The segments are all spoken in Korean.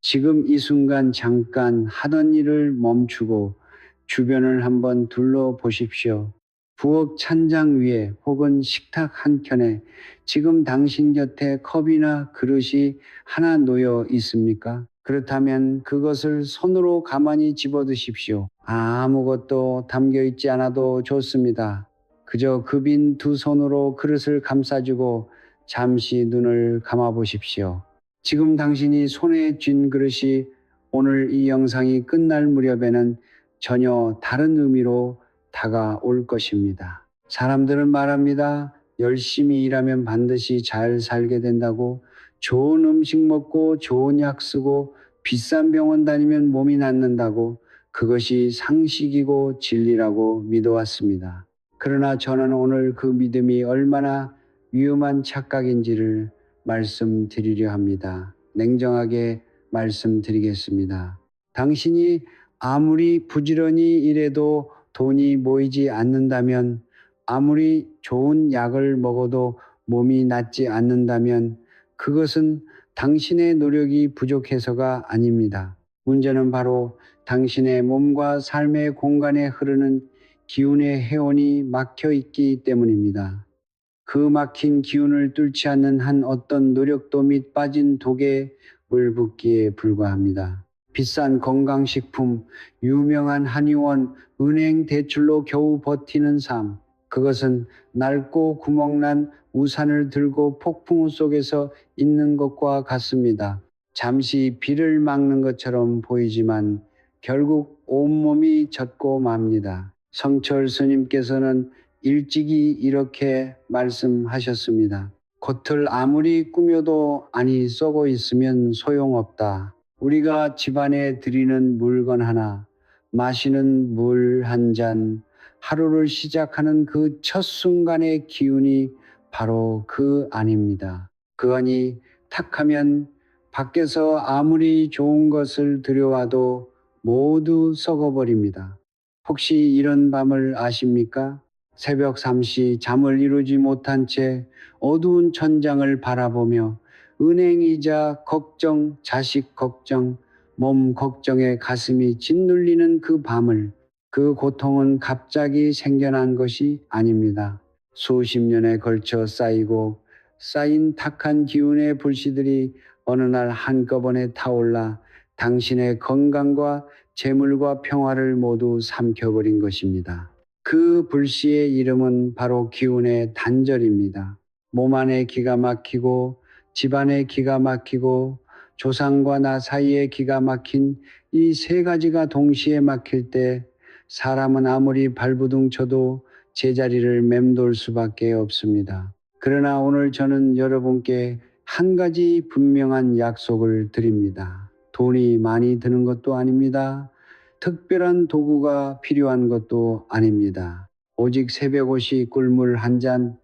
지금 이 순간 잠깐 하던 일을 멈추고 주변을 한번 둘러보십시오. 부엌 찬장 위에 혹은 식탁 한켠에 지금 당신 곁에 컵이나 그릇이 하나 놓여 있습니까? 그렇다면 그것을 손으로 가만히 집어드십시오. 아무것도 담겨 있지 않아도 좋습니다. 그저 그 빈 두 손으로 그릇을 감싸주고 잠시 눈을 감아 보십시오. 지금 당신이 손에 쥔 그릇이 오늘 이 영상이 끝날 무렵에는 전혀 다른 의미로 다가올 것입니다. 사람들은 말합니다. 열심히 일하면 반드시 잘 살게 된다고, 좋은 음식 먹고 좋은 약 쓰고 비싼 병원 다니면 몸이 낫는다고, 그것이 상식이고 진리라고 믿어왔습니다. 그러나 저는 오늘 그 믿음이 얼마나 위험한 착각인지를 말씀드리려 합니다. 냉정하게 말씀드리겠습니다. 당신이 아무리 부지런히 일해도 돈이 모이지 않는다면, 아무리 좋은 약을 먹어도 몸이 낫지 않는다면 그것은 당신의 노력이 부족해서가 아닙니다. 문제는 바로 당신의 몸과 삶의 공간에 흐르는 기운의 해원이 막혀 있기 때문입니다. 그 막힌 기운을 뚫지 않는 한 어떤 노력도 및 빠진 독에 물 붓기에 불과합니다. 비싼 건강식품, 유명한 한의원, 은행 대출로 겨우 버티는 삶, 그것은 낡고 구멍난 우산을 들고 폭풍우 속에서 있는 것과 같습니다. 잠시 비를 막는 것처럼 보이지만 결국 온몸이 젖고 맙니다. 성철 스님께서는 일찍이 이렇게 말씀하셨습니다. 겉을 아무리 꾸며도 안이 썩어 있으면 소용없다. 우리가 집안에 드리는 물건 하나, 마시는 물 한 잔, 하루를 시작하는 그 첫 순간의 기운이 바로 그 안입니다. 그 안이 탁하면 밖에서 아무리 좋은 것을 들여와도 모두 썩어버립니다. 혹시 이런 밤을 아십니까? 새벽 3시 잠을 이루지 못한 채 어두운 천장을 바라보며 은행이자 걱정, 자식 걱정, 몸 걱정에 가슴이 짓눌리는 그 밤을, 그 고통은 갑자기 생겨난 것이 아닙니다. 수십 년에 걸쳐 쌓인 탁한 기운의 불씨들이 어느 날 한꺼번에 타올라 당신의 건강과 재물과 평화를 모두 삼켜버린 것입니다. 그 불씨의 이름은 바로 기운의 단절입니다. 몸 안에 기가 막히고 집안에 기가 막히고 조상과 나 사이에 기가 막힌 이 세 가지가 동시에 막힐 때 사람은 아무리 발부둥 쳐도 제자리를 맴돌 수밖에 없습니다. 그러나 오늘 저는 여러분께 한 가지 분명한 약속을 드립니다. 돈이 많이 드는 것도 아닙니다. 특별한 도구가 필요한 것도 아닙니다. 오직 새벽옷이 꿀물 한 잔,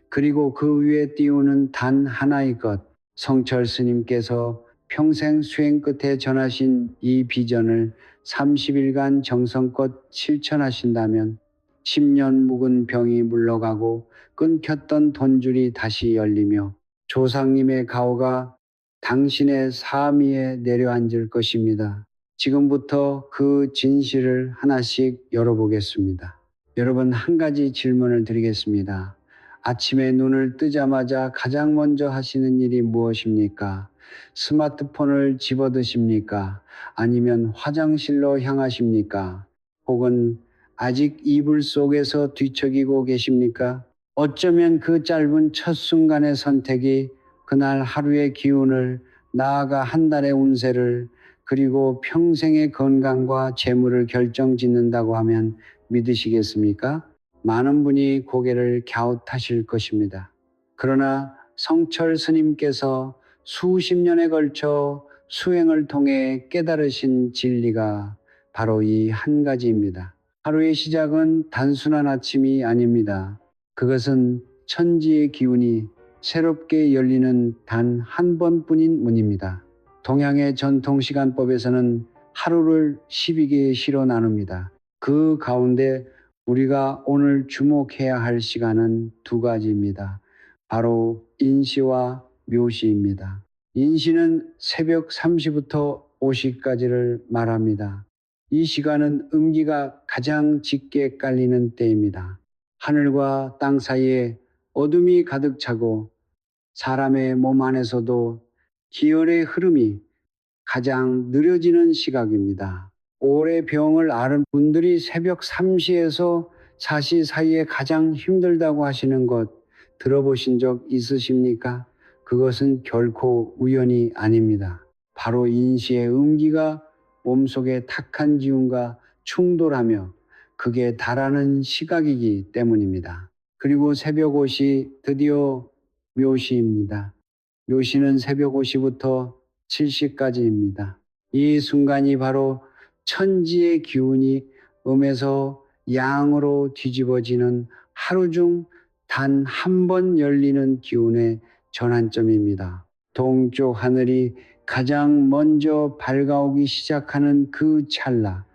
그리고 그 위에 띄우는 단 하나의 것, 성철 스님께서 평생 수행 끝에 전하신 이 비전을 30일간 정성껏 실천하신다면 10년 묵은 병이 물러가고 끊겼던 돈줄이 다시 열리며 조상님의 가오가 당신의 삶 위에 내려앉을 것입니다. 지금부터 그 진실을 하나씩 열어보겠습니다. 여러분, 한 가지 질문을 드리겠습니다. 아침에 눈을 뜨자마자 가장 먼저 하시는 일이 무엇입니까? 스마트폰을 집어드십니까? 아니면 화장실로 향하십니까? 혹은 아직 이불 속에서 뒤척이고 계십니까? 어쩌면 그 짧은 첫 순간의 선택이 그날 하루의 기운을, 나아가 한 달의 운세를, 그리고 평생의 건강과 재물을 결정짓는다고 하면 믿으시겠습니까? 많은 분이 고개를 갸웃하실 것입니다. 그러나 성철 스님께서 수십 년에 걸쳐 수행을 통해 깨달으신 진리가 바로 이 한 가지입니다. 하루의 시작은 단순한 아침이 아닙니다. 그것은 천지의 기운이 새롭게 열리는 단 한 번뿐인 문입니다. 동양의 전통 시간법에서는 하루를 12개의 시로 나눕니다. 그 가운데 우리가 오늘 주목해야 할 시간은 두 가지입니다. 바로 인시와 묘시입니다. 인시는 새벽 3시부터 5시까지를 말합니다. 이 시간은 음기가 가장 짙게 깔리는 때입니다. 하늘과 땅 사이에 어둠이 가득 차고 사람의 몸 안에서도 기혈의 흐름이 가장 느려지는 시각입니다. 오래 병을 앓은 분들이 새벽 3시에서 4시 사이에 가장 힘들다고 하시는 것 들어보신 적 있으십니까? 그것은 결코 우연이 아닙니다. 바로 인시의 음기가 몸속의 탁한 기운과 충돌하며 극에 달하는 시각이기 때문입니다. 그리고 새벽 5시 드디어 묘시입니다. 묘시는 새벽 5시부터 7시까지입니다. 이 순간이 바로 천지의 기운이 음에서 양으로 뒤집어지는 하루 중 단 한 번 열리는 기운의 전환점입니다. 동쪽 하늘이 가장 먼저 밝아오기 시작하는 그 찰나,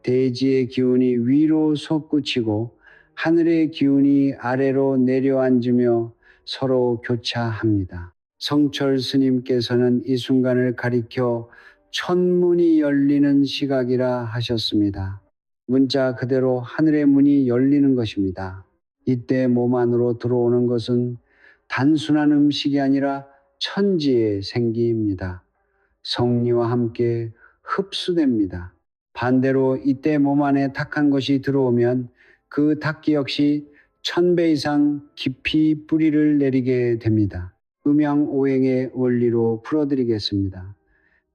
대지의 기운이 위로 솟구치고 하늘의 기운이 아래로 내려앉으며 서로 교차합니다. 성철 스님께서는 이 순간을 가리켜 천문이 열리는 시각이라 하셨습니다. 문자 그대로 하늘의 문이 열리는 것입니다. 이때 몸 안으로 들어오는 것은 단순한 음식이 아니라 천지의 생기입니다. 성리와 함께 흡수됩니다. 반대로 이때 몸 안에 탁한 것이 들어오면 그 탁기 역시 1000배 이상 깊이 뿌리를 내리게 됩니다. 음양오행의 원리로 풀어드리겠습니다.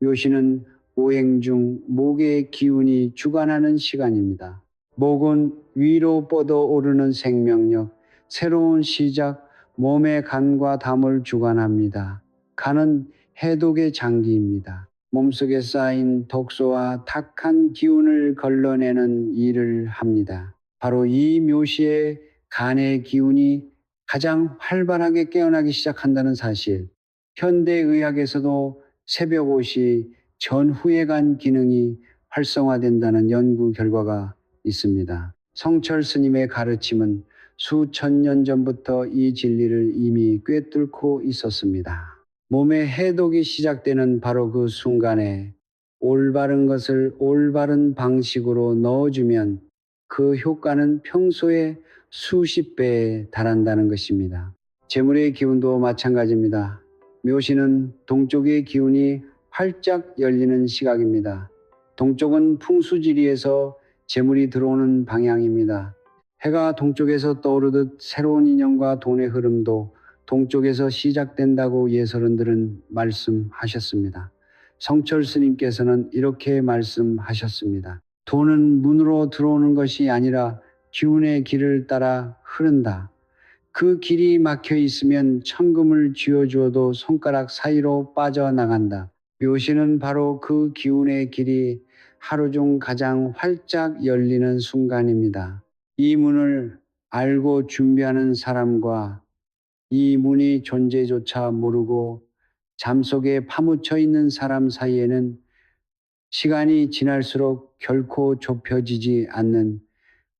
묘시는 오행 중 목의 기운이 주관하는 시간입니다. 목은 위로 뻗어오르는 생명력, 새로운 시작, 몸의 간과 담을 주관합니다. 간은 해독의 장기입니다. 몸속에 쌓인 독소와 탁한 기운을 걸러내는 일을 합니다. 바로 이 묘시에 간의 기운이 가장 활발하게 깨어나기 시작한다는 사실, 현대의학에서도 새벽 5시 전후의 간 기능이 활성화된다는 연구 결과가 있습니다. 성철 스님의 가르침은 수천 년 전부터 이 진리를 이미 꿰뚫고 있었습니다. 몸의 해독이 시작되는 바로 그 순간에 올바른 것을 올바른 방식으로 넣어주면 그 효과는 평소에 수십 배에 달한다는 것입니다. 재물의 기운도 마찬가지입니다. 묘시는 동쪽의 기운이 활짝 열리는 시각입니다. 동쪽은 풍수지리에서 재물이 들어오는 방향입니다. 해가 동쪽에서 떠오르듯 새로운 인연과 돈의 흐름도 동쪽에서 시작된다고 예설원들은 말씀하셨습니다. 성철 스님께서는 이렇게 말씀하셨습니다. 돈은 문으로 들어오는 것이 아니라 기운의 길을 따라 흐른다. 그 길이 막혀 있으면 천금을 쥐어주어도 손가락 사이로 빠져나간다. 묘시는 바로 그 기운의 길이 하루 중 가장 활짝 열리는 순간입니다. 이 문을 알고 준비하는 사람과 이 문이 존재조차 모르고 잠속에 파묻혀 있는 사람 사이에는 시간이 지날수록 결코 좁혀지지 않는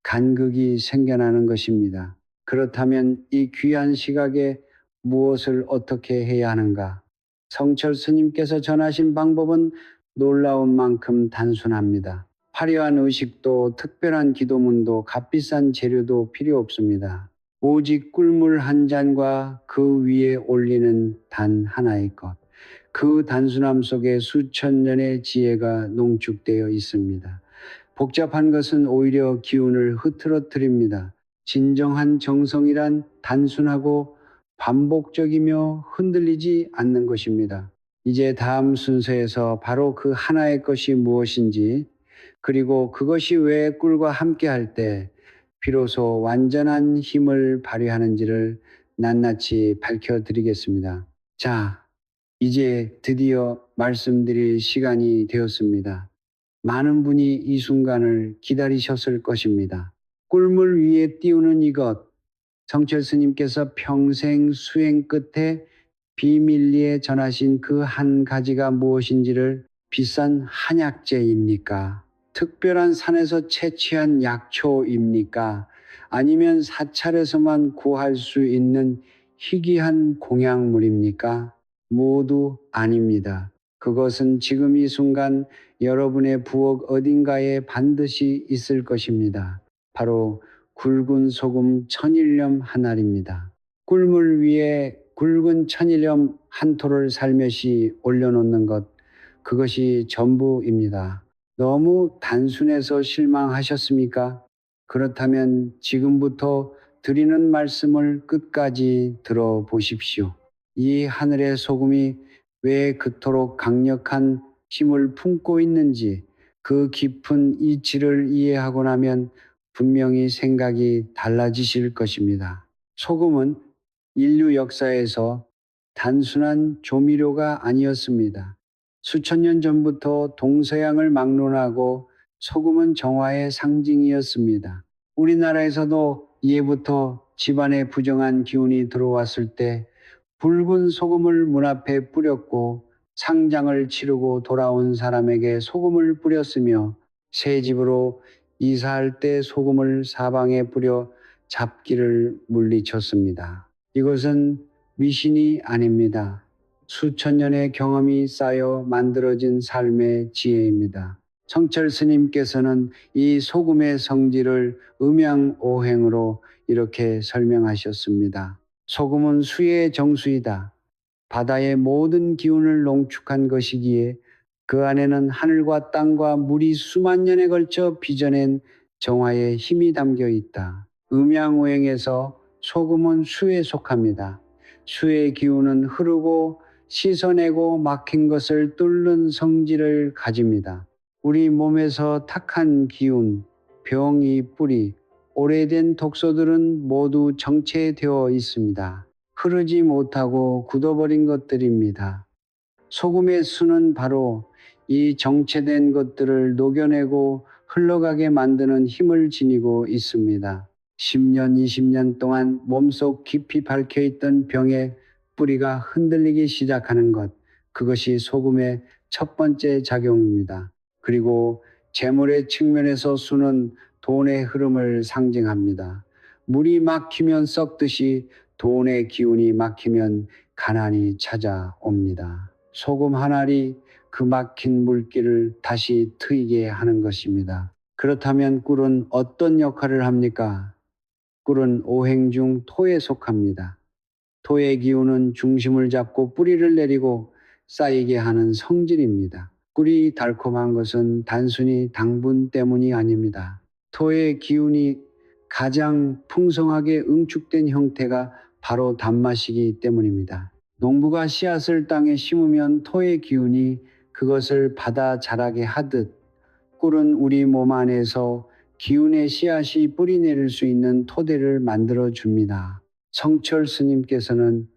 간극이 생겨나는 것입니다. 그렇다면 이 귀한 시각에 무엇을 어떻게 해야 하는가? 성철 스님께서 전하신 방법은 놀라운 만큼 단순합니다. 화려한 의식도 특별한 기도문도 값비싼 재료도 필요 없습니다. 오직 꿀물 한 잔과 그 위에 올리는 단 하나의 것. 그 단순함 속에 수천 년의 지혜가 농축되어 있습니다. 복잡한 것은 오히려 기운을 흐트러뜨립니다. 진정한 정성이란 단순하고 반복적이며 흔들리지 않는 것입니다. 이제 다음 순서에서 바로 그 하나의 것이 무엇인지, 그리고 그것이 왜 꿀과 함께 할 때 비로소 완전한 힘을 발휘하는지를 낱낱이 밝혀드리겠습니다. 자, 이제 드디어 말씀드릴 시간이 되었습니다. 많은 분이 이 순간을 기다리셨을 것입니다. 꿀물 위에 띄우는 이것, 성철 스님께서 평생 수행 끝에 비밀리에 전하신 그 한 가지가 무엇인지를 비싼 한약재입니까? 특별한 산에서 채취한 약초입니까? 아니면 사찰에서만 구할 수 있는 희귀한 공약물입니까? 모두 아닙니다. 그것은 지금 이 순간 여러분의 부엌 어딘가에 반드시 있을 것입니다. 바로 굵은 소금 천일염 한 알입니다. 꿀물 위에 굵은 천일염 한 톨을 살며시 올려놓는 것, 그것이 전부입니다. 너무 단순해서 실망하셨습니까? 그렇다면 지금부터 드리는 말씀을 끝까지 들어보십시오. 이 하늘의 소금이 왜 그토록 강력한 힘을 품고 있는지 그 깊은 이치를 이해하고 나면 분명히 생각이 달라지실 것입니다. 소금은 인류 역사에서 단순한 조미료가 아니었습니다. 수천 년 전부터 동서양을 막론하고 소금은 정화의 상징이었습니다. 우리나라에서도 예부터 집안에 부정한 기운이 들어왔을 때 붉은 소금을 문 앞에 뿌렸고 상장을 치르고 돌아온 사람에게 소금을 뿌렸으며 새 집으로 이사할 때 소금을 사방에 뿌려 잡기를 물리쳤습니다. 이것은 미신이 아닙니다. 수천 년의 경험이 쌓여 만들어진 삶의 지혜입니다. 성철 스님께서는 이 소금의 성질을 음양오행으로 이렇게 설명하셨습니다. 소금은 수의 정수이다. 바다의 모든 기운을 농축한 것이기에 그 안에는 하늘과 땅과 물이 수만 년에 걸쳐 빚어낸 정화의 힘이 담겨 있다. 음양오행에서 소금은 수에 속합니다. 수의 기운은 흐르고 씻어내고 막힌 것을 뚫는 성질을 가집니다. 우리 몸에서 탁한 기운, 병이 뿌리, 오래된 독소들은 모두 정체되어 있습니다. 흐르지 못하고 굳어버린 것들입니다. 소금의 수는 바로 이 정체된 것들을 녹여내고 흘러가게 만드는 힘을 지니고 있습니다. 10년, 20년 동안 몸속 깊이 박혀있던 병의 뿌리가 흔들리기 시작하는 것, 그것이 소금의 첫 번째 작용입니다. 그리고 재물의 측면에서 수는 돈의 흐름을 상징합니다. 물이 막히면 썩듯이 돈의 기운이 막히면 가난이 찾아옵니다. 소금 한 알이 그 막힌 물길을 다시 트이게 하는 것입니다. 그렇다면 꿀은 어떤 역할을 합니까? 꿀은 오행 중 토에 속합니다. 토의 기운은 중심을 잡고 뿌리를 내리고 쌓이게 하는 성질입니다. 꿀이 달콤한 것은 단순히 당분 때문이 아닙니다. 토의 기운이 가장 풍성하게 응축된 형태가 바로 단맛이기 때문입니다. 농부가 씨앗을 땅에 심으면 토의 기운이 그것을 받아 자라게 하듯 꿀은 우리 몸 안에서 기운의 씨앗이 뿌리내릴 수 있는 토대를 만들어 줍니다. 성철 스님께서는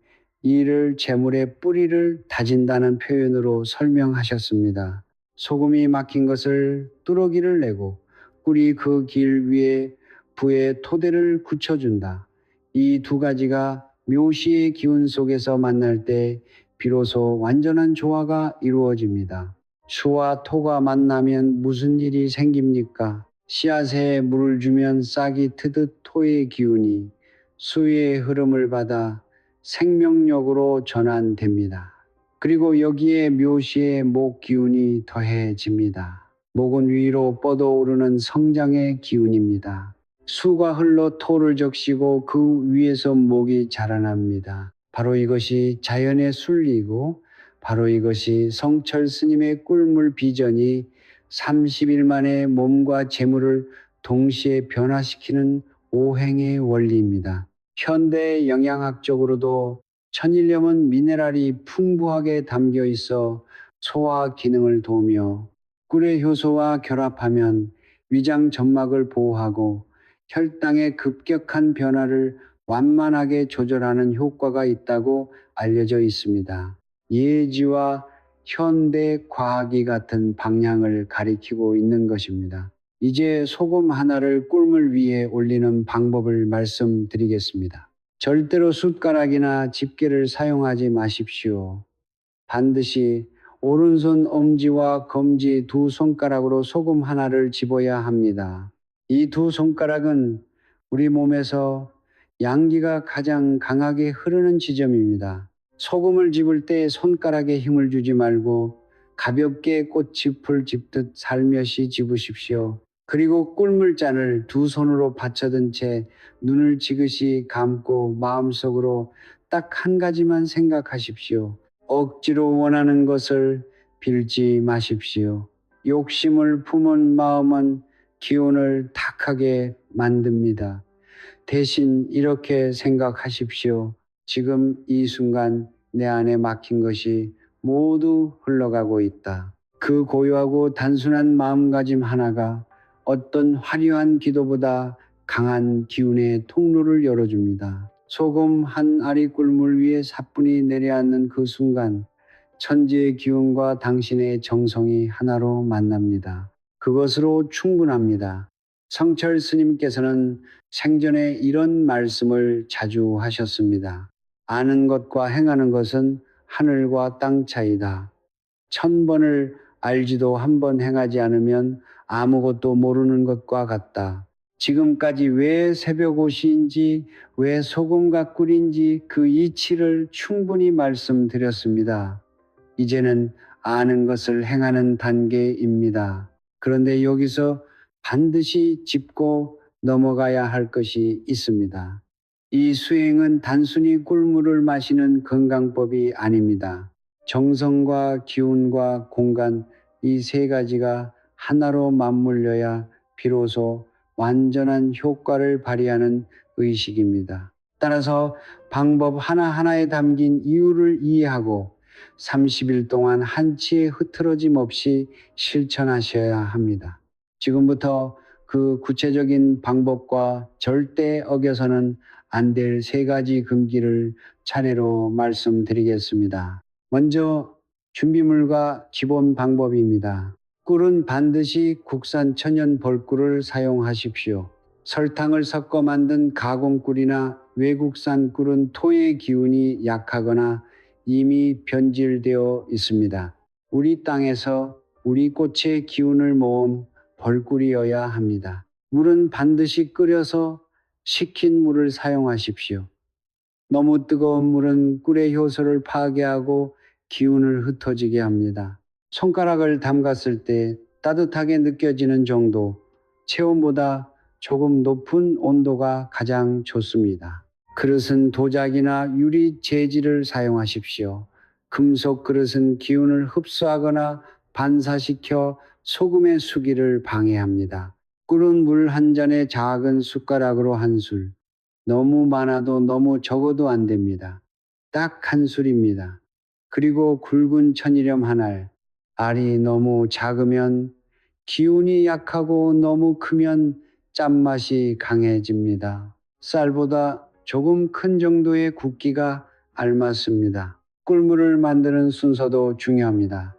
이를 재물의 뿌리를 다진다는 표현으로 설명하셨습니다. 소금이 막힌 것을 뚜러기를 내고 꿀이 그 길 위에 부의 토대를 굳혀준다. 이 두 가지가 묘시의 기운 속에서 만날 때 비로소 완전한 조화가 이루어집니다. 수와 토가 만나면 무슨 일이 생깁니까? 씨앗에 물을 주면 싹이 트듯 토의 기운이 수의 흐름을 받아 생명력으로 전환됩니다. 그리고 여기에 묘시의 목 기운이 더해집니다. 목은 위로 뻗어오르는 성장의 기운입니다. 수가 흘러 토를 적시고 그 위에서 목이 자라납니다. 바로 이것이 자연의 순리이고 바로 이것이 성철 스님의 꿀물 비전이 30일 만에 몸과 재물을 동시에 변화시키는 오행의 원리입니다. 현대 영양학적으로도 천일염은 미네랄이 풍부하게 담겨 있어 소화 기능을 도우며 꿀의 효소와 결합하면 위장 점막을 보호하고 혈당의 급격한 변화를 완만하게 조절하는 효과가 있다고 알려져 있습니다. 예지와 현대 과학이 같은 방향을 가리키고 있는 것입니다. 이제 소금 하나를 꿀물 위에 올리는 방법을 말씀드리겠습니다. 절대로 숟가락이나 집게를 사용하지 마십시오. 반드시 오른손 엄지와 검지 두 손가락으로 소금 하나를 집어야 합니다. 이 두 손가락은 우리 몸에서 양기가 가장 강하게 흐르는 지점입니다. 소금을 집을 때 손가락에 힘을 주지 말고 가볍게 꽃잎을 집듯 살며시 집으십시오. 그리고 꿀물잔을 두 손으로 받쳐든 채 눈을 지그시 감고 마음속으로 딱 한 가지만 생각하십시오. 억지로 원하는 것을 빌지 마십시오. 욕심을 품은 마음은 기운을 탁하게 만듭니다. 대신 이렇게 생각하십시오. 지금 이 순간 내 안에 막힌 것이 모두 흘러가고 있다. 그 고요하고 단순한 마음가짐 하나가 어떤 화려한 기도보다 강한 기운의 통로를 열어줍니다. 소금 한 알이 꿀물 위에 사뿐히 내려앉는 그 순간 천지의 기운과 당신의 정성이 하나로 만납니다. 그것으로 충분합니다. 성철 스님께서는 생전에 이런 말씀을 자주 하셨습니다. 아는 것과 행하는 것은 하늘과 땅 차이다. 1000번을 알지도 한 번 행하지 않으면 아무것도 모르는 것과 같다. 지금까지 왜 새벽옷인지 왜 소금과 꿀인지 그 이치를 충분히 말씀드렸습니다. 이제는 아는 것을 행하는 단계입니다. 그런데 여기서 반드시 짚고 넘어가야 할 것이 있습니다. 이 수행은 단순히 꿀물을 마시는 건강법이 아닙니다. 정성과 기운과 공간 이 세 가지가 하나로 맞물려야 비로소 완전한 효과를 발휘하는 의식입니다. 따라서 방법 하나하나에 담긴 이유를 이해하고 30일 동안 한치의 흐트러짐 없이 실천하셔야 합니다. 지금부터 그 구체적인 방법과 절대 어겨서는 안 될 세 가지 금기를 차례로 말씀드리겠습니다. 먼저 준비물과 기본 방법입니다. 꿀은 반드시 국산 천연 벌꿀을 사용하십시오. 설탕을 섞어 만든 가공꿀이나 외국산 꿀은 토의 기운이 약하거나 이미 변질되어 있습니다. 우리 땅에서 우리 꽃의 기운을 모은 벌꿀이어야 합니다. 물은 반드시 끓여서 식힌 물을 사용하십시오. 너무 뜨거운 물은 꿀의 효소를 파괴하고 기운을 흩어지게 합니다. 손가락을 담갔을 때 따뜻하게 느껴지는 정도, 체온보다 조금 높은 온도가 가장 좋습니다. 그릇은 도자기나 유리 재질을 사용하십시오. 금속 그릇은 기운을 흡수하거나 반사시켜 소금의 수기를 방해합니다. 끓은 물 한 잔에 작은 숟가락으로 한 술. 너무 많아도 너무 적어도 안 됩니다. 딱 한 술입니다. 그리고 굵은 천일염 한 알. 알이 너무 작으면 기운이 약하고 너무 크면 짠맛이 강해집니다. 쌀보다 조금 큰 정도의 굵기가 알맞습니다. 꿀물을 만드는 순서도 중요합니다.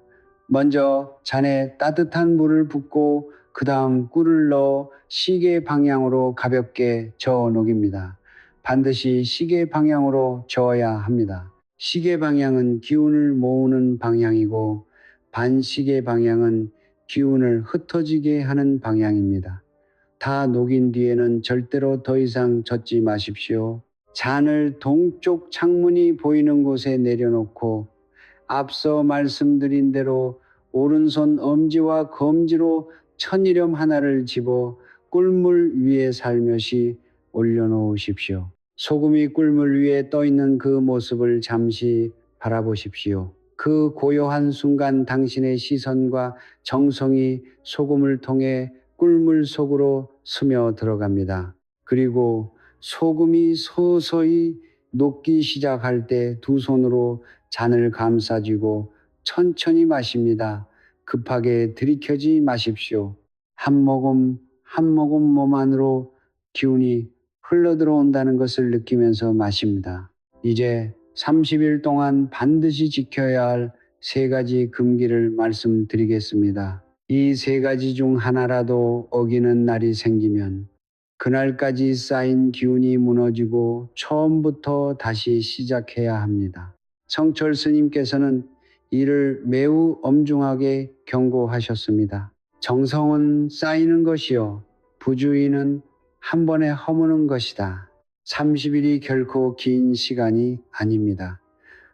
먼저 잔에 따뜻한 물을 붓고 그 다음 꿀을 넣어 시계 방향으로 가볍게 저어 녹입니다. 반드시 시계 방향으로 저어야 합니다. 시계 방향은 기운을 모으는 방향이고 반시계 방향은 기운을 흩어지게 하는 방향입니다. 다 녹인 뒤에는 절대로 더 이상 젓지 마십시오. 잔을 동쪽 창문이 보이는 곳에 내려놓고 앞서 말씀드린 대로 오른손 엄지와 검지로 천일염 하나를 집어 꿀물 위에 살며시 올려놓으십시오. 소금이 꿀물 위에 떠있는 그 모습을 잠시 바라보십시오. 그 고요한 순간 당신의 시선과 정성이 소금을 통해 꿀물 속으로 스며 들어갑니다. 그리고 소금이 서서히 녹기 시작할 때 두 손으로 잔을 감싸쥐고 천천히 마십니다. 급하게 들이켜지 마십시오. 한 모금 한 모금 몸 안으로 기운이 흘러들어온다는 것을 느끼면서 마십니다. 이제 30일 동안 반드시 지켜야 할 세 가지 금기를 말씀드리겠습니다. 이 세 가지 중 하나라도 어기는 날이 생기면 그날까지 쌓인 기운이 무너지고 처음부터 다시 시작해야 합니다. 성철 스님께서는 이를 매우 엄중하게 경고하셨습니다. 정성은 쌓이는 것이요, 부주의는 한 번에 허무는 것이다. 30일이 결코 긴 시간이 아닙니다.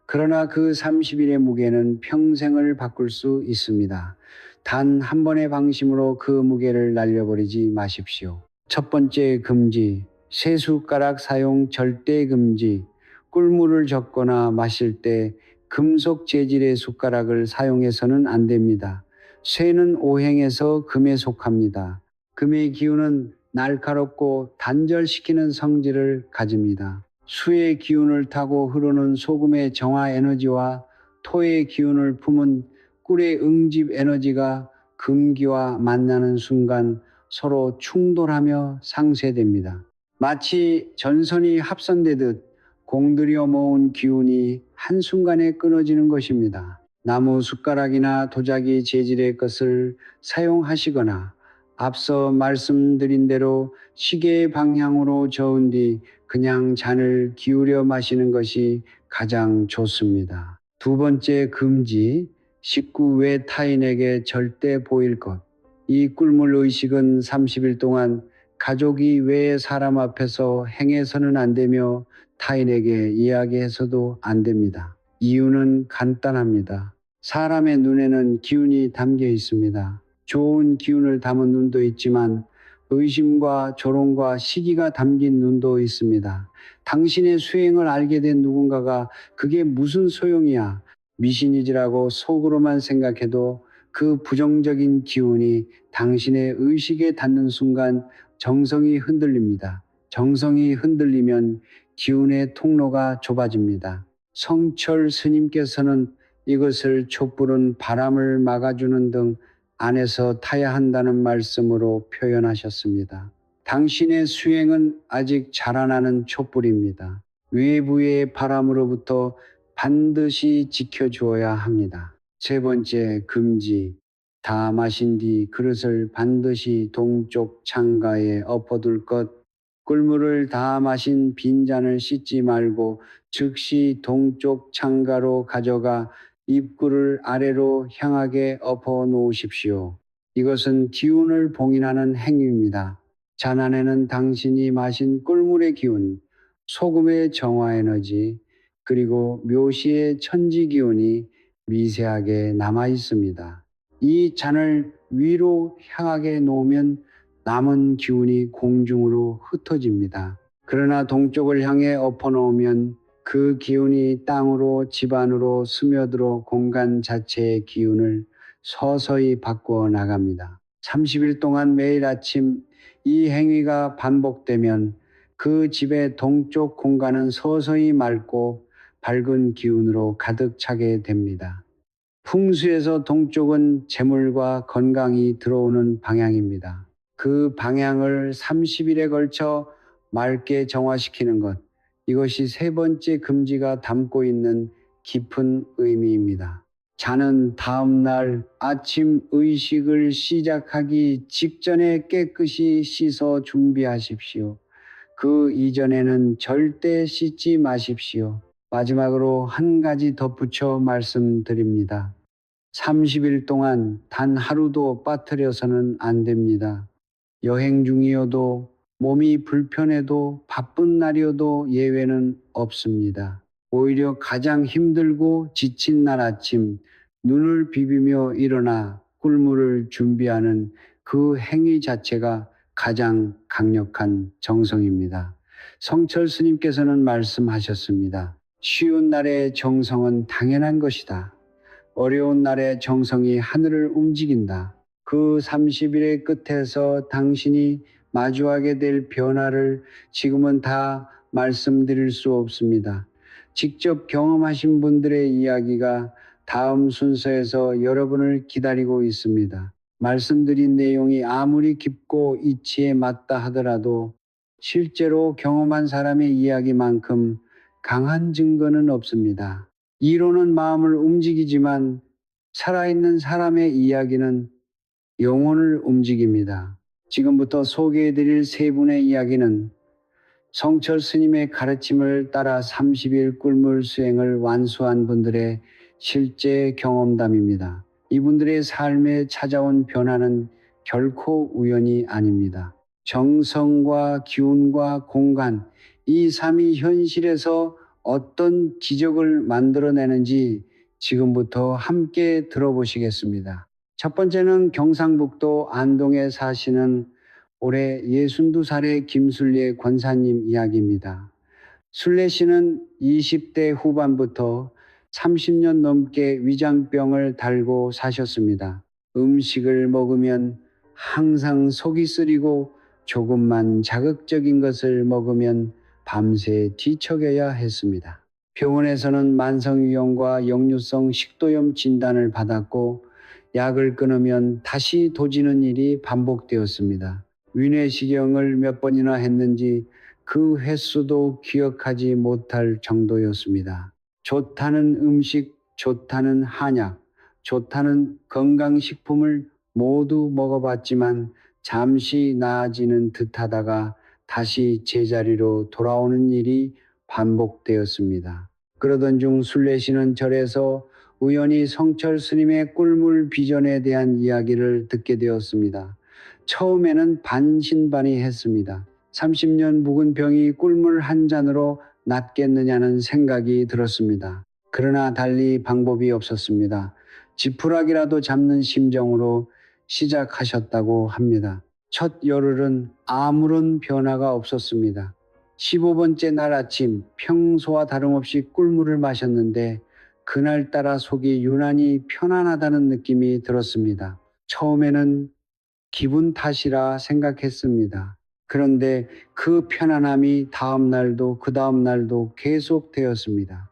그러나 그 30일의 무게는 평생을 바꿀 수 있습니다. 단 한 번의 방심으로 그 무게를 날려버리지 마십시오. 첫 번째 금지, 세 숟가락 사용 절대 금지. 꿀물을 젓거나 마실 때 금속 재질의 숟가락을 사용해서는 안 됩니다. 쇠는 오행에서 금에 속합니다. 금의 기운은 날카롭고 단절시키는 성질을 가집니다. 수의 기운을 타고 흐르는 소금의 정화 에너지와 토의 기운을 품은 꿀의 응집 에너지가 금기와 만나는 순간 서로 충돌하며 상쇄됩니다. 마치 전선이 합선되듯 공들여 모은 기운이 한순간에 끊어지는 것입니다. 나무 숟가락이나 도자기 재질의 것을 사용하시거나 앞서 말씀드린 대로 시계의 방향으로 저은 뒤 그냥 잔을 기울여 마시는 것이 가장 좋습니다. 두 번째 금지, 식구 외 타인에게 절대 보일 것. 이 꿀물 의식은 30일 동안 가족이 외 사람 앞에서 행해서는 안 되며 타인에게 이야기해서도 안 됩니다. 이유는 간단합니다. 사람의 눈에는 기운이 담겨 있습니다. 좋은 기운을 담은 눈도 있지만 의심과 조롱과 시기가 담긴 눈도 있습니다. 당신의 수행을 알게 된 누군가가 그게 무슨 소용이야, 미신이지라고 속으로만 생각해도 그 부정적인 기운이 당신의 의식에 닿는 순간 정성이 흔들립니다. 정성이 흔들리면 기운의 통로가 좁아집니다. 성철 스님께서는 이것을 촛불은 바람을 막아주는 등 안에서 타야 한다는 말씀으로 표현하셨습니다. 당신의 수행은 아직 자라나는 촛불입니다. 외부의 바람으로부터 반드시 지켜주어야 합니다. 세 번째 금지, 다 마신 뒤 그릇을 반드시 동쪽 창가에 엎어둘 것. 꿀물을 다 마신 빈잔을 씻지 말고 즉시 동쪽 창가로 가져가 입구를 아래로 향하게 엎어 놓으십시오. 이것은 기운을 봉인하는 행위입니다. 잔 안에는 당신이 마신 꿀물의 기운, 소금의 정화 에너지, 그리고 묘시의 천지 기운이 미세하게 남아 있습니다. 이 잔을 위로 향하게 놓으면 남은 기운이 공중으로 흩어집니다. 그러나 동쪽을 향해 엎어놓으면 그 기운이 땅으로 집안으로 스며들어 공간 자체의 기운을 서서히 바꾸어 나갑니다. 30일 동안 매일 아침 이 행위가 반복되면 그 집의 동쪽 공간은 서서히 맑고 밝은 기운으로 가득 차게 됩니다. 풍수에서 동쪽은 재물과 건강이 들어오는 방향입니다. 그 방향을 30일에 걸쳐 맑게 정화시키는 것, 이것이 세 번째 금지가 담고 있는 깊은 의미입니다. 자는 다음 날 아침 의식을 시작하기 직전에 깨끗이 씻어 준비하십시오. 그 이전에는 절대 씻지 마십시오. 마지막으로 한 가지 덧붙여 말씀드립니다. 30일 동안 단 하루도 빠뜨려서는 안 됩니다. 여행 중이어도 몸이 불편해도 바쁜 날이어도 예외는 없습니다. 오히려 가장 힘들고 지친 날 아침 눈을 비비며 일어나 꿀물을 준비하는 그 행위 자체가 가장 강력한 정성입니다. 성철 스님께서는 말씀하셨습니다. 쉬운 날의 정성은 당연한 것이다. 어려운 날의 정성이 하늘을 움직인다. 그 30일의 끝에서 당신이 마주하게 될 변화를 지금은 다 말씀드릴 수 없습니다. 직접 경험하신 분들의 이야기가 다음 순서에서 여러분을 기다리고 있습니다. 말씀드린 내용이 아무리 깊고 이치에 맞다 하더라도 실제로 경험한 사람의 이야기만큼 강한 증거는 없습니다. 이론은 마음을 움직이지만 살아있는 사람의 이야기는 영혼을 움직입니다. 지금부터 소개해드릴 세 분의 이야기는 성철 스님의 가르침을 따라 30일 꿀물 수행을 완수한 분들의 실제 경험담입니다. 이분들의 삶에 찾아온 변화는 결코 우연이 아닙니다. 정성과 기운과 공간, 이 삶이 현실에서 어떤 기적을 만들어내는지 지금부터 함께 들어보시겠습니다. 첫 번째는 경상북도 안동에 사시는 올해 62살의 김순례 권사님 이야기입니다. 순례 씨는 20대 후반부터 30년 넘게 위장병을 달고 사셨습니다. 음식을 먹으면 항상 속이 쓰리고 조금만 자극적인 것을 먹으면 밤새 뒤척여야 했습니다. 병원에서는 만성위염과 역류성 식도염 진단을 받았고 약을 끊으면 다시 도지는 일이 반복되었습니다. 위내시경을 몇 번이나 했는지 그 횟수도 기억하지 못할 정도였습니다. 좋다는 음식, 좋다는 한약, 좋다는 건강식품을 모두 먹어봤지만 잠시 나아지는 듯하다가 다시 제자리로 돌아오는 일이 반복되었습니다. 그러던 중 순례씨는 절에서 우연히 성철 스님의 꿀물 비전에 대한 이야기를 듣게 되었습니다. 처음에는 반신반의했습니다. 30년 묵은 병이 꿀물 한 잔으로 낫겠느냐는 생각이 들었습니다. 그러나 달리 방법이 없었습니다. 지푸라기라도 잡는 심정으로 시작하셨다고 합니다. 첫 열흘은 아무런 변화가 없었습니다. 15번째 날 아침 평소와 다름없이 꿀물을 마셨는데 그날따라 속이 유난히 편안하다는 느낌이 들었습니다. 처음에는 기분 탓이라 생각했습니다. 그런데 그 편안함이 다음 날도 그 다음 날도 계속되었습니다.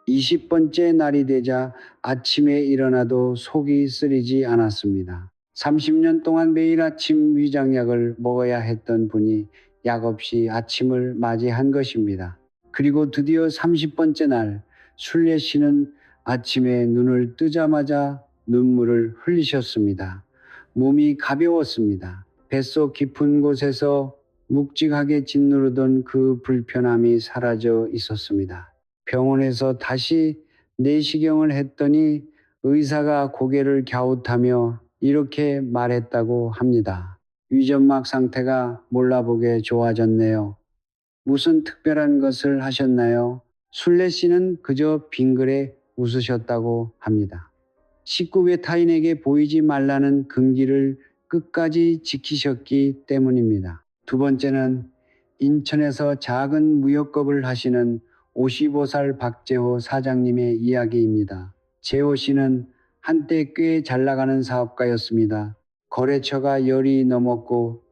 20번째 날이 되자 아침에 일어나도 속이 쓰리지 않았습니다. 30년 동안 매일 아침 위장약을 먹어야 했던 분이 약 없이 아침을 맞이한 것입니다. 그리고 드디어 30번째 날 순례 씨는 아침에 눈을 뜨자마자 눈물을 흘리셨습니다. 몸이 가벼웠습니다. 뱃속 깊은 곳에서 묵직하게 짓누르던 그 불편함이 사라져 있었습니다. 병원에서 다시 내시경을 했더니 의사가 고개를 갸웃하며 이렇게 말했다고 합니다. 위점막 상태가 몰라보게 좋아졌네요. 무슨 특별한 것을 하셨나요? 순례 씨는 그저 빙그레 웃으셨다고 합니다. 식구의 타인에게 보이지 말라는 금기를 끝까지 지키셨기 때문입니다. 두 번째는 인천에서 작은 무역업을 하시는 55살 박재호 사장님의 이야기입니다. 재호 씨는 한때 꽤 잘 나가는 사업가였습니다. 거래처가 10이 넘었고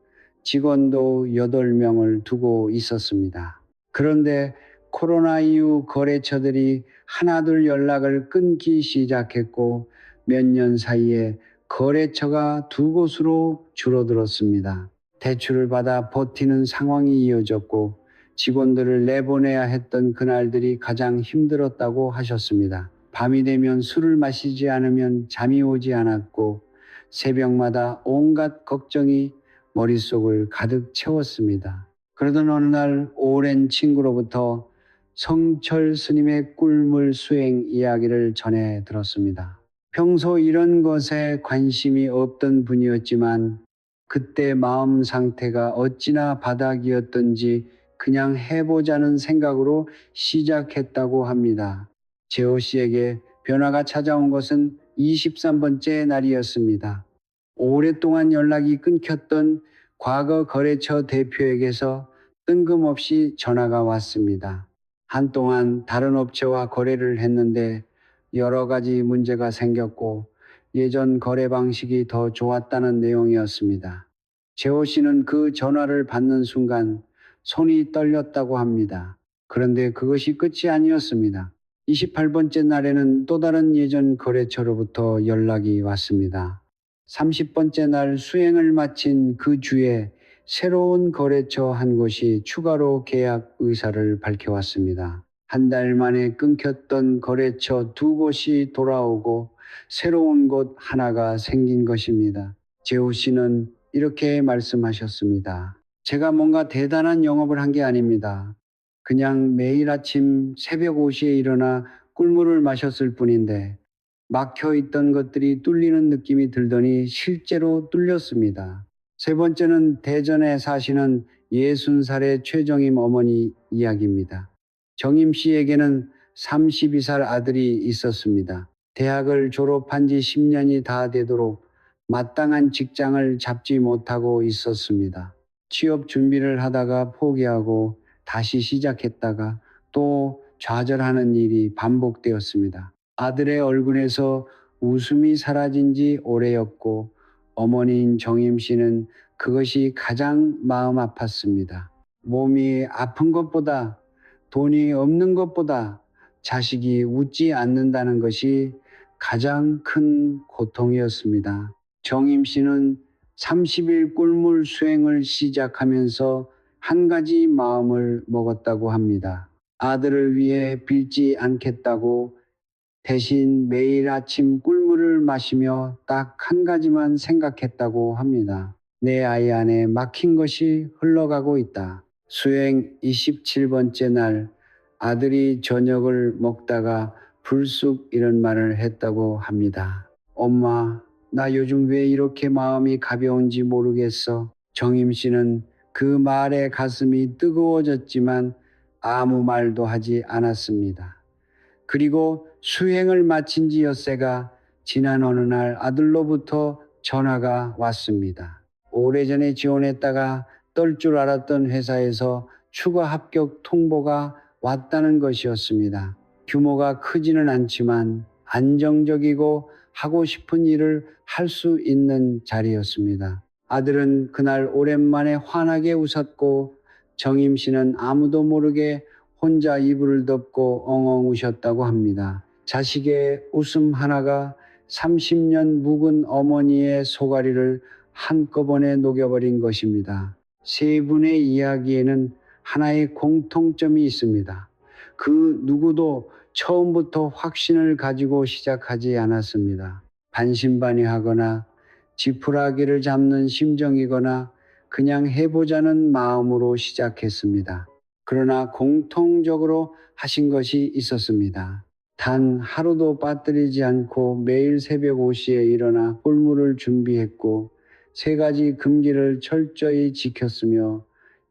직원도 8명을 두고 있었습니다. 그런데 코로나 이후 거래처들이 하나둘 연락을 끊기 시작했고 몇 년 사이에 거래처가 2곳으로 줄어들었습니다. 대출을 받아 버티는 상황이 이어졌고 직원들을 내보내야 했던 그날들이 가장 힘들었다고 하셨습니다. 밤이 되면 술을 마시지 않으면 잠이 오지 않았고 새벽마다 온갖 걱정이 머릿속을 가득 채웠습니다. 그러던 어느 날 오랜 친구로부터 성철 스님의 꿀물 수행 이야기를 전해 들었습니다. 평소 이런 것에 관심이 없던 분이었지만 그때 마음 상태가 어찌나 바닥이었던지 그냥 해보자는 생각으로 시작했다고 합니다. 재호 씨에게 변화가 찾아온 것은 23번째 날이었습니다. 오랫동안 연락이 끊겼던 과거 거래처 대표에게서 뜬금없이 전화가 왔습니다. 한동안 다른 업체와 거래를 했는데 여러 가지 문제가 생겼고 예전 거래 방식이 더 좋았다는 내용이었습니다. 재호 씨는 그 전화를 받는 순간 손이 떨렸다고 합니다. 그런데 그것이 끝이 아니었습니다. 28번째 날에는 또 다른 예전 거래처로부터 연락이 왔습니다. 30번째 날 수행을 마친 그 주에 새로운 거래처 한 곳이 추가로 계약 의사를 밝혀왔습니다. 한 달 만에 끊겼던 거래처 2곳이 돌아오고 새로운 곳 하나가 생긴 것입니다. 재호 씨는 이렇게 말씀하셨습니다. 제가 뭔가 대단한 영업을 한 게 아닙니다. 그냥 매일 아침 새벽 5시에 일어나 꿀물을 마셨을 뿐인데 막혀 있던 것들이 뚫리는 느낌이 들더니 실제로 뚫렸습니다. 세 번째는 대전에 사시는 60살의 최정임 어머니 이야기입니다. 정임 씨에게는 32살 아들이 있었습니다. 대학을 졸업한 지 10년이 다 되도록 마땅한 직장을 잡지 못하고 있었습니다. 취업 준비를 하다가 포기하고 다시 시작했다가 또 좌절하는 일이 반복되었습니다. 아들의 얼굴에서 웃음이 사라진 지 오래였고 어머니인 정임 씨는 그것이 가장 마음 아팠습니다. 몸이 아픈 것보다 돈이 없는 것보다 자식이 웃지 않는다는 것이 가장 큰 고통이었습니다. 정임 씨는 30일 꿀물 수행을 시작하면서 한 가지 마음을 먹었다고 합니다. 아들을 위해 빌지 않겠다고 대신 매일 아침 꿀물을 마시며 딱 한 가지만 생각했다고 합니다. 내 아이 안에 막힌 것이 흘러가고 있다. 수행 27번째 날 아들이 저녁을 먹다가 불쑥 이런 말을 했다고 합니다. 엄마, 나 요즘 왜 이렇게 마음이 가벼운지 모르겠어. 정임 씨는 그 말에 가슴이 뜨거워졌지만 아무 말도 하지 않았습니다. 그리고 수행을 마친 지 엿새가 지난 어느 날 아들로부터 전화가 왔습니다. 오래전에 지원했다가 떨 줄 알았던 회사에서 추가 합격 통보가 왔다는 것이었습니다. 규모가 크지는 않지만 안정적이고 하고 싶은 일을 할 수 있는 자리였습니다. 아들은 그날 오랜만에 환하게 웃었고 정임 씨는 아무도 모르게 혼자 이불을 덮고 엉엉 우셨다고 합니다. 자식의 웃음 하나가 30년 묵은 어머니의 소가리를 한꺼번에 녹여버린 것입니다. 세 분의 이야기에는 하나의 공통점이 있습니다. 그 누구도 처음부터 확신을 가지고 시작하지 않았습니다. 반신반의하거나 지푸라기를 잡는 심정이거나 그냥 해보자는 마음으로 시작했습니다. 그러나 공통적으로 하신 것이 있었습니다. 단 하루도 빠뜨리지 않고 매일 새벽 5시에 일어나 꿀물을 준비했고 세 가지 금기를 철저히 지켰으며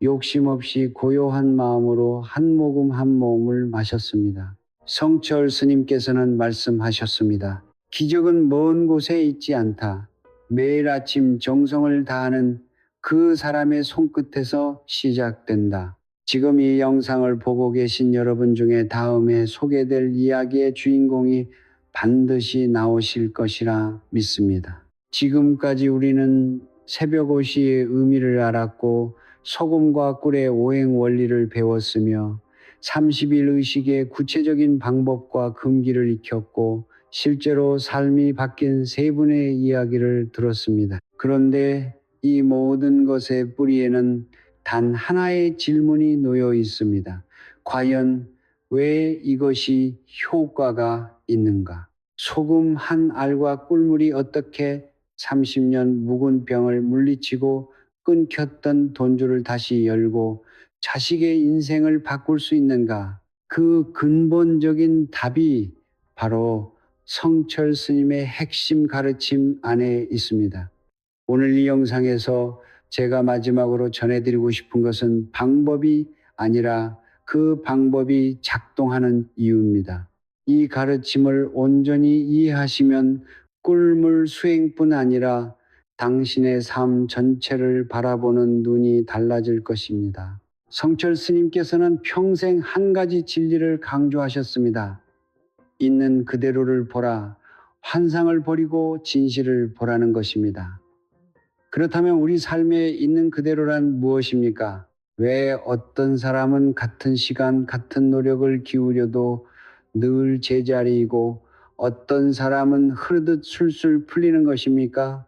욕심 없이 고요한 마음으로 한 모금 한 모금을 마셨습니다. 성철 스님께서는 말씀하셨습니다. 기적은 먼 곳에 있지 않다. 매일 아침 정성을 다하는 그 사람의 손끝에서 시작된다. 지금 이 영상을 보고 계신 여러분 중에 다음에 소개될 이야기의 주인공이 반드시 나오실 것이라 믿습니다. 지금까지 우리는 새벽 5시의 의미를 알았고 소금과 꿀의 오행 원리를 배웠으며 30일 의식의 구체적인 방법과 금기를 익혔고 실제로 삶이 바뀐 세 분의 이야기를 들었습니다. 그런데 이 모든 것의 뿌리에는 단 하나의 질문이 놓여 있습니다. 과연 왜 이것이 효과가 있는가? 소금 한 알과 꿀물이 어떻게 30년 묵은 병을 물리치고 끊겼던 돈줄을 다시 열고 자식의 인생을 바꿀 수 있는가? 그 근본적인 답이 바로 성철 스님의 핵심 가르침 안에 있습니다. 오늘 이 영상에서 제가 마지막으로 전해드리고 싶은 것은 방법이 아니라 그 방법이 작동하는 이유입니다. 이 가르침을 온전히 이해하시면 꿀물 수행뿐 아니라 당신의 삶 전체를 바라보는 눈이 달라질 것입니다. 성철 스님께서는 평생 한 가지 진리를 강조하셨습니다. 있는 그대로를 보라, 환상을 버리고 진실을 보라는 것입니다. 그렇다면 우리 삶에 있는 그대로란 무엇입니까? 왜 어떤 사람은 같은 시간, 같은 노력을 기울여도 늘 제자리이고 어떤 사람은 흐르듯 술술 풀리는 것입니까?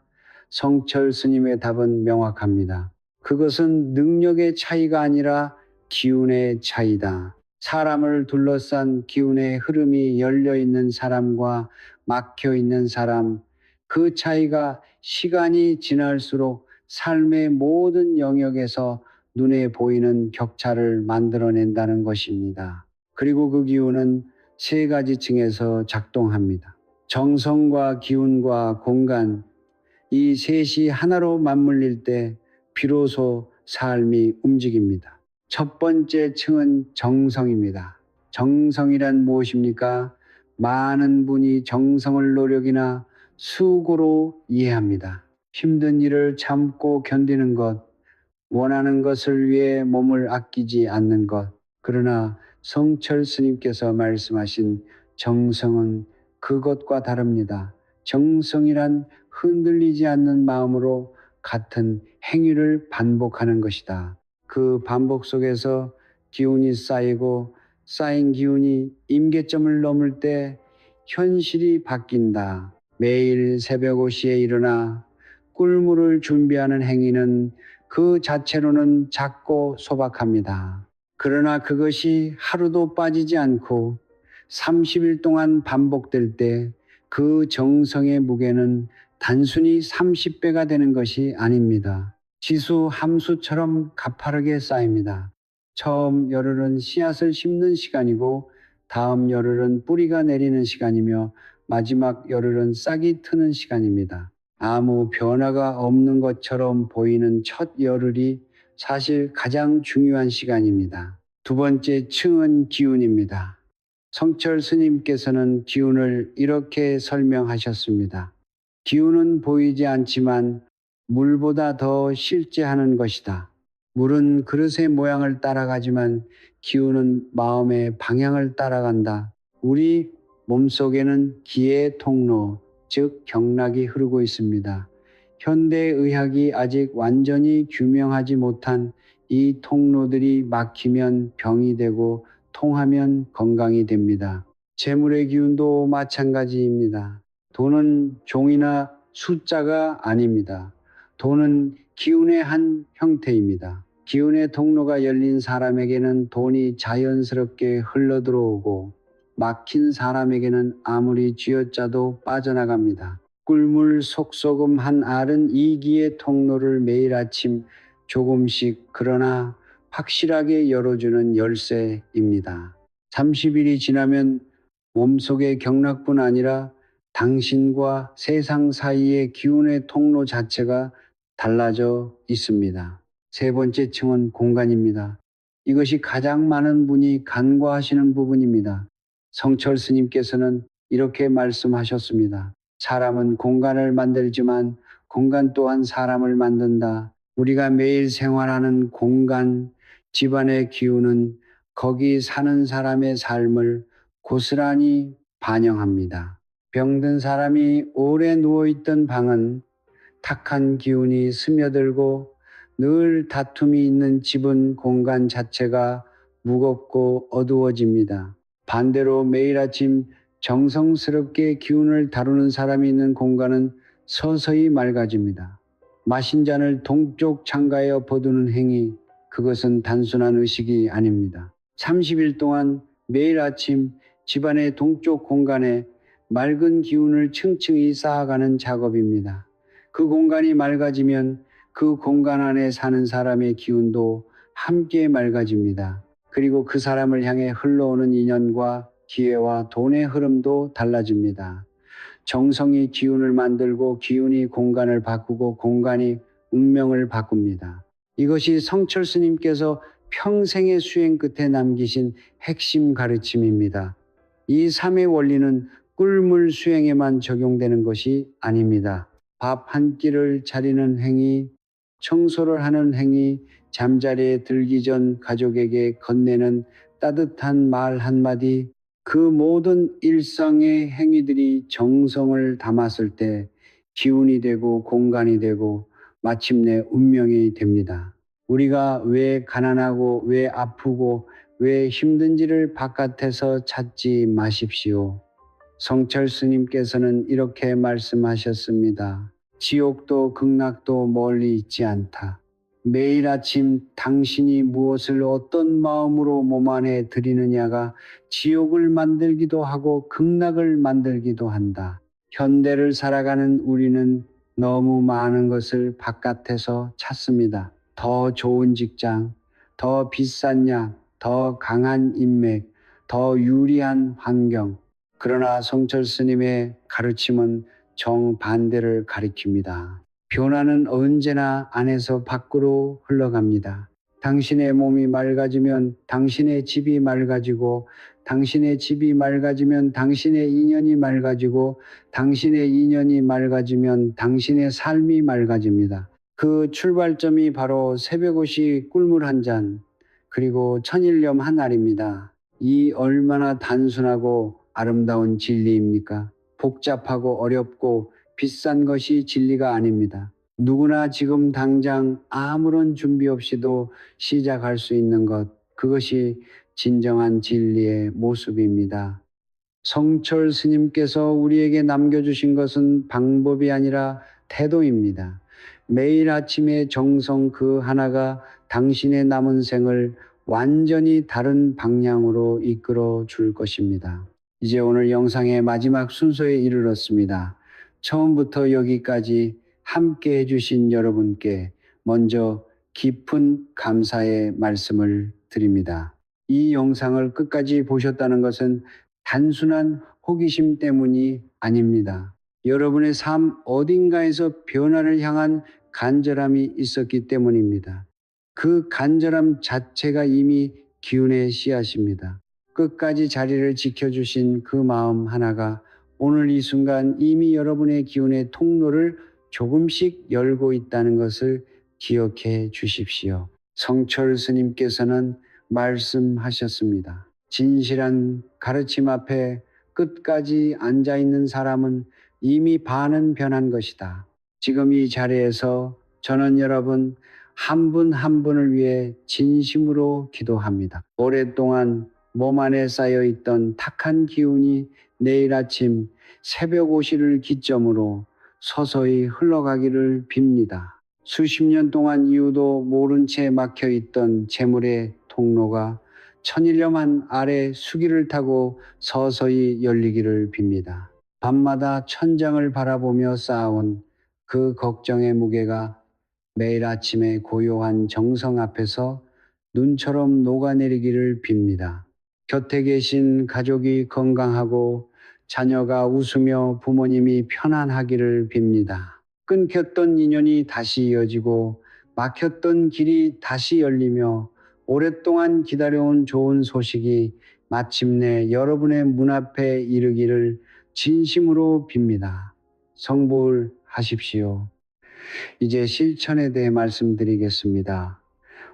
성철 스님의 답은 명확합니다. 그것은 능력의 차이가 아니라 기운의 차이다. 사람을 둘러싼 기운의 흐름이 열려 있는 사람과 막혀 있는 사람, 그 차이가 시간이 지날수록 삶의 모든 영역에서 눈에 보이는 격차를 만들어낸다는 것입니다. 그리고 그 기운은 세 가지 층에서 작동합니다. 정성과 기운과 공간, 이 셋이 하나로 맞물릴 때 비로소 삶이 움직입니다. 첫 번째 층은 정성입니다. 정성이란 무엇입니까? 많은 분이 정성을 노력이나 수고로 이해합니다. 힘든 일을 참고 견디는 것, 원하는 것을 위해 몸을 아끼지 않는 것. 그러나 성철 스님께서 말씀하신 정성은 그것과 다릅니다. 정성이란 흔들리지 않는 마음으로 같은 행위를 반복하는 것이다. 그 반복 속에서 기운이 쌓이고 쌓인 기운이 임계점을 넘을 때 현실이 바뀐다. 매일 새벽 5시에 일어나 꿀물을 준비하는 행위는 그 자체로는 작고 소박합니다. 그러나 그것이 하루도 빠지지 않고 30일 동안 반복될 때 그 정성의 무게는 단순히 30배가 되는 것이 아닙니다. 지수 함수처럼 가파르게 쌓입니다. 처음 열흘은 씨앗을 심는 시간이고 다음 열흘은 뿌리가 내리는 시간이며 마지막 열흘은 싹이 트는 시간입니다. 아무 변화가 없는 것처럼 보이는 첫 열흘이 사실 가장 중요한 시간입니다. 두 번째 층은 기운입니다. 성철 스님께서는 기운을 이렇게 설명하셨습니다. 기운은 보이지 않지만 물보다 더 실제하는 것이다. 물은 그릇의 모양을 따라가지만 기운은 마음의 방향을 따라간다. 우리 몸속에는 기의 통로, 즉 경락이 흐르고 있습니다. 현대의학이 아직 완전히 규명하지 못한 이 통로들이 막히면 병이 되고 통하면 건강이 됩니다. 재물의 기운도 마찬가지입니다. 돈은 종이나 숫자가 아닙니다. 돈은 기운의 한 형태입니다. 기운의 통로가 열린 사람에게는 돈이 자연스럽게 흘러들어오고 막힌 사람에게는 아무리 쥐어짜도 빠져나갑니다. 꿀물 속소금 한 알은 이 기의 통로를 매일 아침 조금씩 그러나 확실하게 열어주는 열쇠입니다. 30일이 지나면 몸속의 경락뿐 아니라 당신과 세상 사이의 기운의 통로 자체가 달라져 있습니다. 세 번째 층은 공간입니다. 이것이 가장 많은 분이 간과하시는 부분입니다. 성철 스님께서는 이렇게 말씀하셨습니다. 사람은 공간을 만들지만 공간 또한 사람을 만든다. 우리가 매일 생활하는 공간, 집안의 기운은 거기 사는 사람의 삶을 고스란히 반영합니다. 병든 사람이 오래 누워있던 방은 탁한 기운이 스며들고 늘 다툼이 있는 집은 공간 자체가 무겁고 어두워집니다. 반대로 매일 아침 정성스럽게 기운을 다루는 사람이 있는 공간은 서서히 맑아집니다. 마신 잔을 동쪽 창가에 엎어두는 행위, 그것은 단순한 의식이 아닙니다. 30일 동안 매일 아침 집안의 동쪽 공간에 맑은 기운을 층층이 쌓아가는 작업입니다. 그 공간이 맑아지면 그 공간 안에 사는 사람의 기운도 함께 맑아집니다. 그리고 그 사람을 향해 흘러오는 인연과 기회와 돈의 흐름도 달라집니다. 정성이 기운을 만들고 기운이 공간을 바꾸고 공간이 운명을 바꿉니다. 이것이 성철 스님께서 평생의 수행 끝에 남기신 핵심 가르침입니다. 이 삶의 원리는 꿀물 수행에만 적용되는 것이 아닙니다. 밥 한 끼를 차리는 행위, 청소를 하는 행위, 잠자리에 들기 전 가족에게 건네는 따뜻한 말 한마디, 그 모든 일상의 행위들이 정성을 담았을 때 기운이 되고 공간이 되고 마침내 운명이 됩니다. 우리가 왜 가난하고 왜 아프고 왜 힘든지를 바깥에서 찾지 마십시오. 성철 스님께서는 이렇게 말씀하셨습니다. 지옥도 극락도 멀리 있지 않다. 매일 아침 당신이 무엇을 어떤 마음으로 몸 안에 들이느냐가 지옥을 만들기도 하고 극락을 만들기도 한다. 현대를 살아가는 우리는 너무 많은 것을 바깥에서 찾습니다. 더 좋은 직장, 더 비싼 약, 더 강한 인맥, 더 유리한 환경. 그러나 성철 스님의 가르침은 정반대를 가리킵니다. 변화는 언제나 안에서 밖으로 흘러갑니다. 당신의 몸이 맑아지면 당신의 집이 맑아지고, 당신의 집이 맑아지면 당신의 인연이 맑아지고, 당신의 인연이 맑아지면 당신의 삶이 맑아집니다. 그 출발점이 바로 새벽옷이 꿀물 한 잔, 그리고 천일염 한 알입니다. 이 얼마나 단순하고 아름다운 진리입니까? 복잡하고 어렵고 비싼 것이 진리가 아닙니다. 누구나 지금 당장 아무런 준비 없이도 시작할 수 있는 것, 그것이 진정한 진리의 모습입니다. 성철 스님께서 우리에게 남겨주신 것은 방법이 아니라 태도입니다. 매일 아침의 정성 그 하나가 당신의 남은 생을 완전히 다른 방향으로 이끌어 줄 것입니다. 이제 오늘 영상의 마지막 순서에 이르렀습니다. 처음부터 여기까지 함께 해주신 여러분께 먼저 깊은 감사의 말씀을 드립니다. 이 영상을 끝까지 보셨다는 것은 단순한 호기심 때문이 아닙니다. 여러분의 삶 어딘가에서 변화를 향한 간절함이 있었기 때문입니다. 그 간절함 자체가 이미 기운의 씨앗입니다. 끝까지 자리를 지켜주신 그 마음 하나가 오늘 이 순간 이미 여러분의 기운의 통로를 조금씩 열고 있다는 것을 기억해 주십시오. 성철 스님께서는 말씀하셨습니다. 진실한 가르침 앞에 끝까지 앉아 있는 사람은 이미 반은 변한 것이다. 지금 이 자리에서 저는 여러분 한 분 한 분을 위해 진심으로 기도합니다. 오랫동안 몸 안에 쌓여 있던 탁한 기운이 내일 아침 새벽 오시를 기점으로 서서히 흘러가기를 빕니다. 수십 년 동안 이유도 모른 채 막혀 있던 재물의 통로가 천일염한 아래 수기를 타고 서서히 열리기를 빕니다. 밤마다 천장을 바라보며 쌓아온 그 걱정의 무게가 매일 아침에 고요한 정성 앞에서 눈처럼 녹아내리기를 빕니다. 곁에 계신 가족이 건강하고 자녀가 웃으며 부모님이 편안하기를 빕니다. 끊겼던 인연이 다시 이어지고 막혔던 길이 다시 열리며 오랫동안 기다려온 좋은 소식이 마침내 여러분의 문 앞에 이르기를 진심으로 빕니다. 성불하십시오. 이제 실천에 대해 말씀드리겠습니다.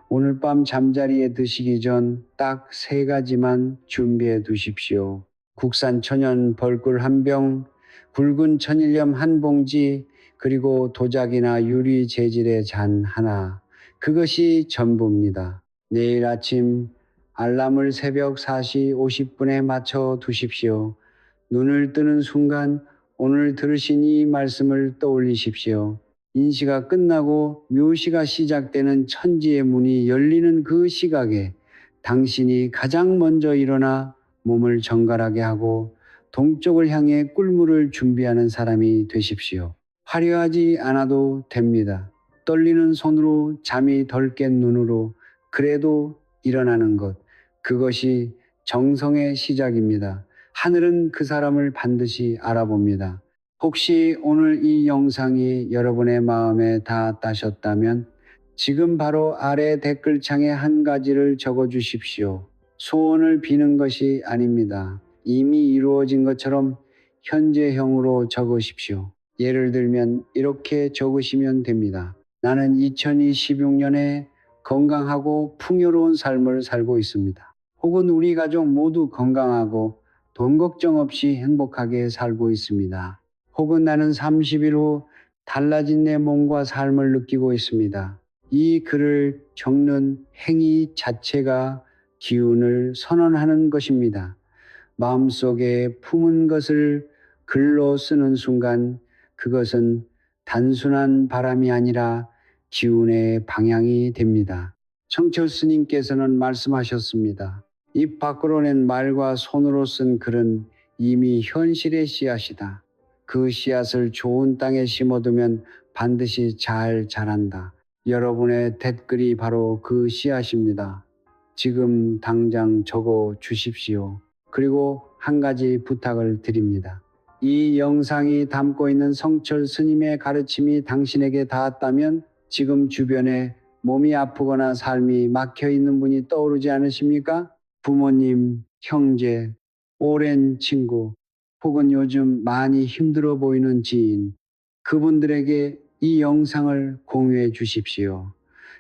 오늘 밤 잠자리에 드시기 전 딱 3가지만 준비해 두십시오. 국산 천연 벌꿀 1병, 굵은 천일염 1봉지, 그리고 도자기나 유리 재질의 잔 하나. 그것이 전부입니다. 내일 아침 알람을 새벽 4시 50분에 맞춰 두십시오. 눈을 뜨는 순간 오늘 들으신 이 말씀을 떠올리십시오. 인시가 끝나고 묘시가 시작되는 천지의 문이 열리는 그 시각에 당신이 가장 먼저 일어나 몸을 정갈하게 하고 동쪽을 향해 꿀물을 준비하는 사람이 되십시오. 화려하지 않아도 됩니다. 떨리는 손으로 잠이 덜 깬 눈으로 그래도 일어나는 것, 그것이 정성의 시작입니다. 하늘은 그 사람을 반드시 알아봅니다. 혹시 오늘 이 영상이 여러분의 마음에 닿았다셨다면 지금 바로 아래 댓글창에 한 가지를 적어 주십시오. 소원을 비는 것이 아닙니다. 이미 이루어진 것처럼 현재형으로 적으십시오. 예를 들면 이렇게 적으시면 됩니다. 나는 2026년에 건강하고 풍요로운 삶을 살고 있습니다. 혹은 우리 가족 모두 건강하고 돈 걱정 없이 행복하게 살고 있습니다. 혹은 나는 30일 후 달라진 내 몸과 삶을 느끼고 있습니다. 이 글을 적는 행위 자체가 기운을 선언하는 것입니다. 마음속에 품은 것을 글로 쓰는 순간 그것은 단순한 바람이 아니라 기운의 방향이 됩니다. 성철 스님께서는 말씀하셨습니다. 입 밖으로 낸 말과 손으로 쓴 글은 이미 현실의 씨앗이다. 그 씨앗을 좋은 땅에 심어두면 반드시 잘 자란다. 여러분의 댓글이 바로 그 씨앗입니다. 지금 당장 적어 주십시오. 그리고 한 가지 부탁을 드립니다. 이 영상이 담고 있는 성철 스님의 가르침이 당신에게 닿았다면 지금 주변에 몸이 아프거나 삶이 막혀 있는 분이 떠오르지 않으십니까? 부모님, 형제, 오랜 친구, 혹은 요즘 많이 힘들어 보이는 지인, 그분들에게 이 영상을 공유해 주십시오.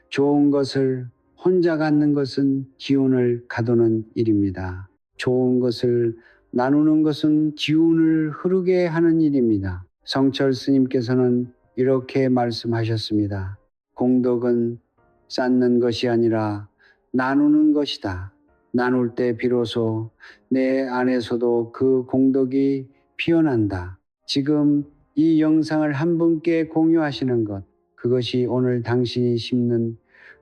좋은 것을 혼자 갖는 것은 기운을 가두는 일입니다. 좋은 것을 나누는 것은 기운을 흐르게 하는 일입니다. 성철 스님께서는 이렇게 말씀하셨습니다. 공덕은 쌓는 것이 아니라 나누는 것이다. 나눌 때 비로소 내 안에서도 그 공덕이 피어난다. 지금 이 영상을 한 분께 공유하시는 것, 그것이 오늘 당신이 심는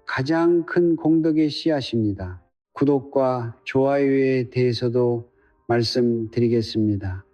가장 큰 공덕의 씨앗입니다. 구독과 좋아요에 대해서도 말씀드리겠습니다.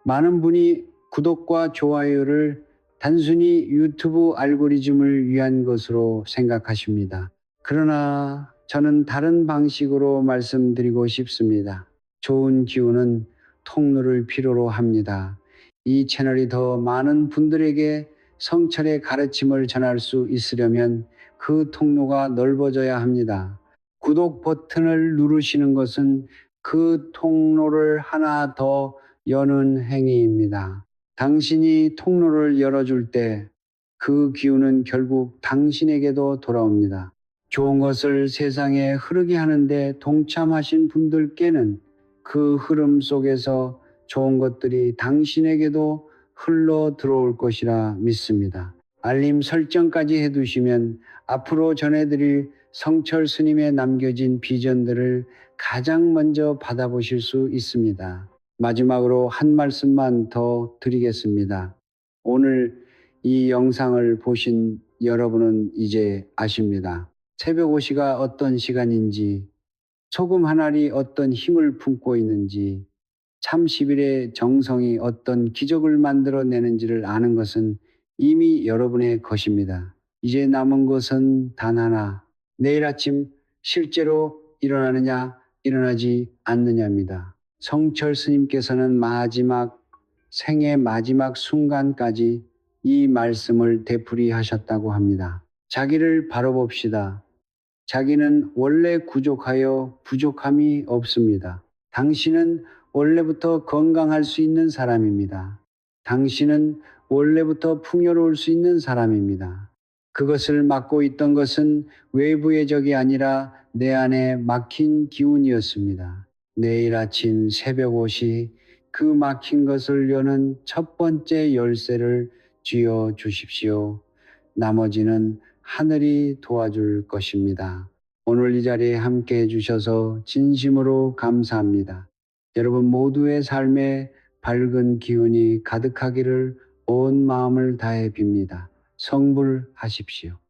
많은 분이 구독과 좋아요를 단순히 유튜브 알고리즘을 위한 것으로 생각하십니다. 그러나 저는 다른 방식으로 말씀드리고 싶습니다. 좋은 기운은 통로를 필요로 합니다. 이 채널이 더 많은 분들에게 성철의 가르침을 전할 수 있으려면 그 통로가 넓어져야 합니다. 구독 버튼을 누르시는 것은 그 통로를 하나 더 여는 행위입니다. 당신이 통로를 열어줄 때 그 기운은 결국 당신에게도 돌아옵니다. 좋은 것을 세상에 흐르게 하는데 동참하신 분들께는 그 흐름 속에서 좋은 것들이 당신에게도 흘러 들어올 것이라 믿습니다. 알림 설정까지 해두시면 앞으로 전해드릴 성철 스님의 남겨진 비전들을 가장 먼저 받아보실 수 있습니다. 마지막으로 한 말씀만 더 드리겠습니다. 오늘 이 영상을 보신 여러분은 이제 아십니다. 새벽 5시가 어떤 시간인지, 소금 한 알이 어떤 힘을 품고 있는지, 참 10일의 정성이 어떤 기적을 만들어내는지를 아는 것은 이미 여러분의 것입니다. 이제 남은 것은 단 하나, 내일 아침 실제로 일어나느냐, 일어나지 않느냐입니다. 성철 스님께서는 생의 마지막 순간까지 이 말씀을 되풀이하셨다고 합니다. 자기를 바로 봅시다. 자기는 원래 구족하여 부족함이 없습니다. 당신은 원래부터 건강할 수 있는 사람입니다. 당신은 원래부터 풍요로울 수 있는 사람입니다. 그것을 막고 있던 것은 외부의 적이 아니라 내 안에 막힌 기운이었습니다. 내일 아침 새벽 5시 그 막힌 것을 여는 첫 번째 열쇠를 쥐어 주십시오. 나머지는 하늘이 도와줄 것입니다. 오늘 이 자리에 함께 해주셔서 진심으로 감사합니다. 여러분 모두의 삶에 밝은 기운이 가득하기를 온 마음을 다해 빕니다. 성불하십시오.